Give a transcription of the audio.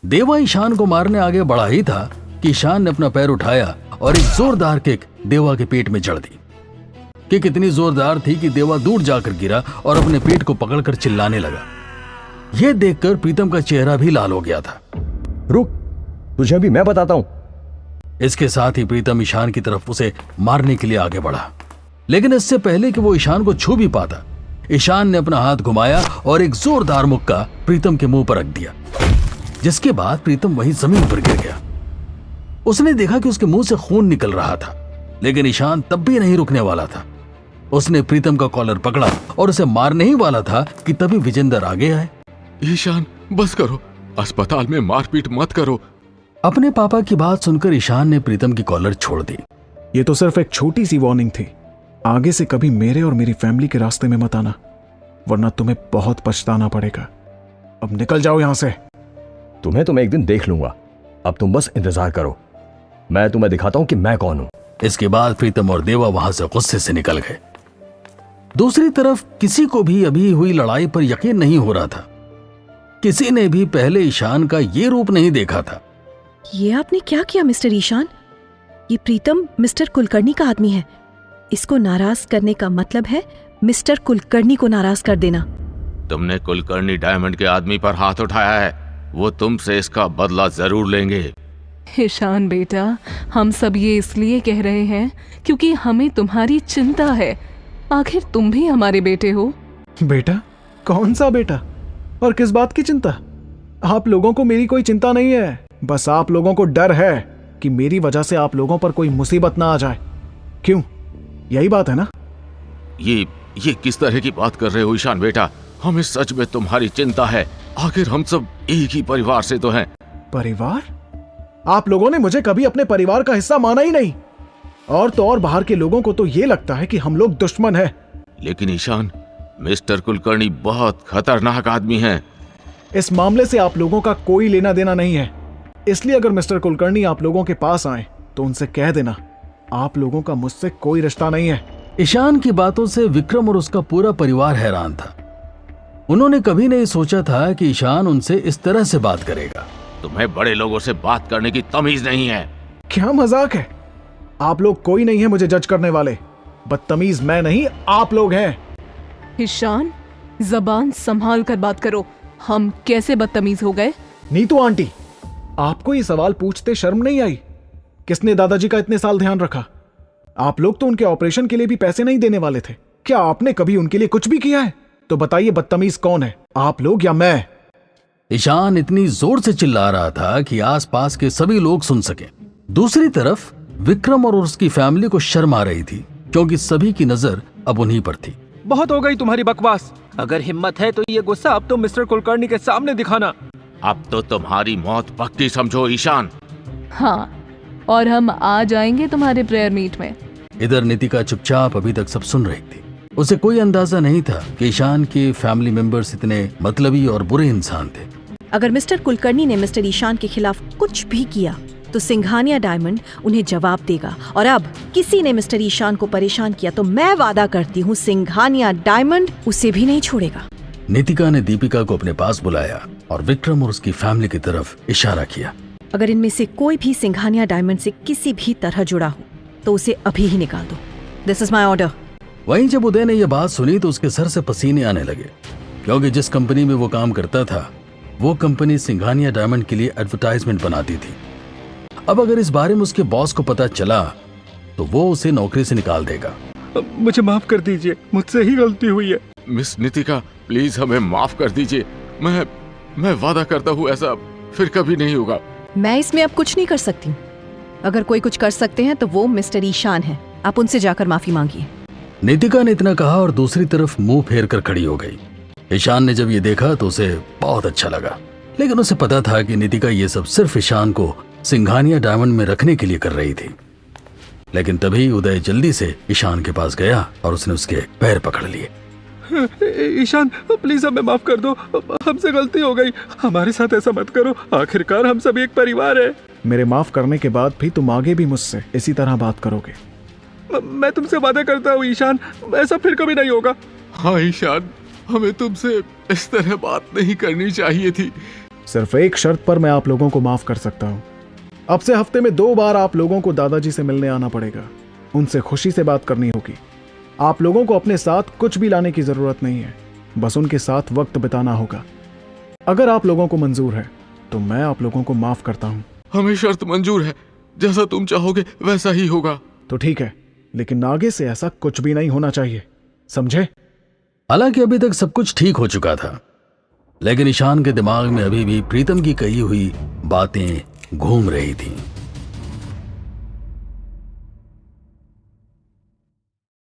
देवा ईशान को मारने आगे बढ़ा ही था कि ईशान ने अपना पैर उठाया और एक जोरदार किक देवा के पेट में जड़ दी। किक इतनी जोरदार थी कि देवा दूर जाकर गिरा और अपने पेट को पकड़कर चिल्लाने लगा। यह देखकर प्रीतम का चेहरा भी लाल हो गया था। रुक, तुझे अभी मैं बताता हूं। इसके साथ ही प्रीतम ईशान की तरफ उसे मारने के लिए आगे बढ़ा, लेकिन इससे पहले कि वो ईशान को छू भी पाता, ईशान ने अपना हाथ घुमाया और एक जोरदार मुक्का प्रीतम के मुंह पर रख दिया, जिसके बाद प्रीतम वहीं जमीन पर गिर गया। उसने देखा कि उसके मुंह से खून निकल रहा था, लेकिन ईशान तब भी नहीं रुकने वाला था। उसने प्रीतम का कॉलर पकड़ा और उसे मारने ही वाला था कि तभी विजेंदर आगे आए। ईशान, बस करो, अस्पताल में मारपीट मत करो। अपने पापा की बात सुनकर ईशान ने प्रीतम की कॉलर छोड़ दी। ये तो सिर्फ एक छोटी सी वार्निंग थी। आगे से कभी मेरे और मेरी फैमिली के रास्ते में मत आना, वरना तुम्हें बहुत पछताना पड़ेगा। अब निकल जाओ यहां से। तुम्हें तो मैं एक दिन देख लूंगा, अब तुम बस इंतजार करो, मैं तुम्हें दिखाता हूं कि मैं कौन हूं। इसके बाद प्रीतम और देवा वहां से गुस्से से निकल गए। दूसरी तरफ किसी को भी अभी हुई लड़ाई पर यकीन नहीं हो रहा था। किसी ने भी पहले ईशान का ये रूप नहीं देखा था। ये आपने क्या किया मिस्टर ईशान? ये प्रीतम मिस्टर कुलकर्णी का आदमी है। इसको नाराज करने का मतलब है मिस्टर कुलकर्णी को नाराज कर देना। तुमने कुलकर्णी डायमंड के आदमी पर हाथ उठाया है, वो तुमसे इसका बदला जरूर लेंगे। ईशान बेटा, हम सब ये इसलिए कह रहे हैं क्योंकि हमें तुम्हारी चिंता है। आखिर तुम भी हमारे बेटे हो। बेटा? कौन सा बेटा? और किस बात की चिंता? आप लोगों को मेरी कोई चिंता नहीं है, बस आप लोगों को डर है कि मेरी वजह से आप लोगों पर कोई मुसीबत ना आ जाए। क्यों, यही बात है ना? ये किस तरह की बात कर रहे हो ईशान बेटा? हमें सच में तुम्हारी चिंता है। आखिर हम सब एक ही परिवार से तो हैं। परिवार? आप लोगों ने मुझे कभी अपने परिवार का हिस्सा माना ही नहीं, और तो और बाहर के लोगों को तो ये लगता है कि हम लोग दुश्मन हैं। लेकिन ईशान, मिस्टर कुलकर्णी बहुत खतरनाक आदमी हैं। इस मामले से आप लोगों का कोई लेना देना नहीं है, इसलिए अगर मिस्टर कुलकर्णी आप लोगों के पास आए तो उनसे कह देना आप लोगों का मुझसे कोई रिश्ता नहीं है। ईशान की बातों से विक्रम और उसका पूरा परिवार हैरान था। उन्होंने कभी नहीं सोचा था कि ईशान उनसे इस तरह से बात करेगा। तुम्हें बड़े लोगों से बात करने की तमीज नहीं है। क्या मजाक है? आप लोग कोई नहीं है मुझे जज करने वाले। बदतमीज मैं नहीं, आप लोग हैं। ईशान, जबान संभाल कर बात करो। हम कैसे बदतमीज हो गए? नीतू आंटी, आपको ये सवाल पूछते शर्म नहीं आई? किसने दादाजी का इतने साल ध्यान रखा? आप लोग तो उनके ऑपरेशन के लिए भी पैसे नहीं देने वाले थे। क्या आपने कभी उनके लिए कुछ भी किया है? तो बताइए बदतमीज कौन है, आप लोग या मैं? ईशान इतनी जोर से चिल्ला रहा था कि आसपास के सभी लोग सुन सके। दूसरी तरफ विक्रम और उसकी फैमिली को शर्म आ रही थी, क्योंकि सभी की नजर अब उन्हीं पर थी। बहुत हो गई तुम्हारी बकवास। अगर हिम्मत है तो ये गुस्सा अब तो मिस्टर कुलकर्णी के सामने दिखाना। अब तो तुम्हारी मौत पक्की समझो ईशान। हाँ, और हम आ जाएंगे तुम्हारे प्रेयर मीट में। इधर नितिका चुपचाप अभी तक सब सुन रही थी। उसे कोई अंदाजा नहीं था कि ईशान के फैमिली मेंबर्स इतने मतलबी और बुरे इंसान थे। अगर मिस्टर कुलकर्णी ने मिस्टर ईशान के खिलाफ कुछ भी किया तो सिंघानिया डायमंड उन्हें जवाब देगा, और अब किसी ने मिस्टर ईशान को परेशान किया तो मैं वादा करती हूँ सिंघानिया डायमंड उसे भी नहीं छोड़ेगा। नितिका ने दीपिका को अपने पास बुलाया और विक्रम और उसकी फैमिली की तरफ इशारा किया। अगर इनमें से कोई भी सिंघानिया डायमंड से किसी भी तरह जुड़ा हो तो उसे अभी ही निकाल दो। This is my order. वहीं जब उदय ने यह बात सुनी तो उसके सर से पसीने आने लगे, क्योंकि जिस कंपनी में वो काम करता था वो कंपनी सिंघानिया डायमंड के लिए एडवर्टाइजमेंट बनाती थी। अब अगर इस बारे में उसके बॉस को पता चला तो वो उसे नौकरी से निकाल देगा। मुझे माफ कर दीजिए, मुझसे ही गलती हुई है। मिस नितिका, प्लीज हमें माफ कर दीजिए। मैं वादा करता हूँ ऐसा फिर कभी नहीं होगा। मैं इसमें अब कुछ नहीं कर सकती। अगर कोई कुछ कर सकते हैं तो वो मिस्टर ईशान है। आप उनसे जाकर माफी मांगिए। नितिका ने इतना कहा और दूसरी तरफ मुंह फेर कर खड़ी हो गई। ईशान ने जब ये देखा तो उसे बहुत अच्छा लगा, लेकिन उसे पता था कि नितिका ये सब सिर्फ ईशान को सिंघानिया डायमंड में रखने के लिए कर रही थी। लेकिन तभी उदय जल्दी से ईशान के पास गया और उसने उसके पैर पकड़ लिए। ईशान, प्लीज हमें माफ कर दो, हमसे गलती हो गई। हमारे साथ ऐसा मत करो, आखिरकार हम सब एक परिवार है। मेरे माफ करने के बाद भी तुम आगे भी मुझसे इसी तरह बात करोगे? मैं तुमसे वादा करता हूँ ईशान, ऐसा फिर कभी नहीं होगा। हाँ ईशान, हमें तुमसे इस तरह बात नहीं करनी चाहिए थी। सिर्फ एक शर्त पर मैं आप लोगों को माफ कर सकता हूं। अब से हफ्ते में 2 बार आप लोगों को दादाजी से मिलने आना पड़ेगा। उनसे खुशी से बात करनी होगी। आप लोगों को अपने साथ कुछ भी लाने की जरूरत नहीं है, बस उनके साथ वक्त बिताना होगा। अगर आप लोगों को मंजूर है तो मैं आप लोगों को माफ करता हूं। हमें शर्त मंजूर है, जैसा तुम चाहोगे वैसा ही होगा। तो ठीक है, लेकिन आगे से ऐसा कुछ भी नहीं होना चाहिए, समझे? हालांकि अभी तक सब कुछ ठीक हो चुका था, लेकिन ईशान के दिमाग में अभी भी प्रीतम की कही हुई बातें घूम रही थीं।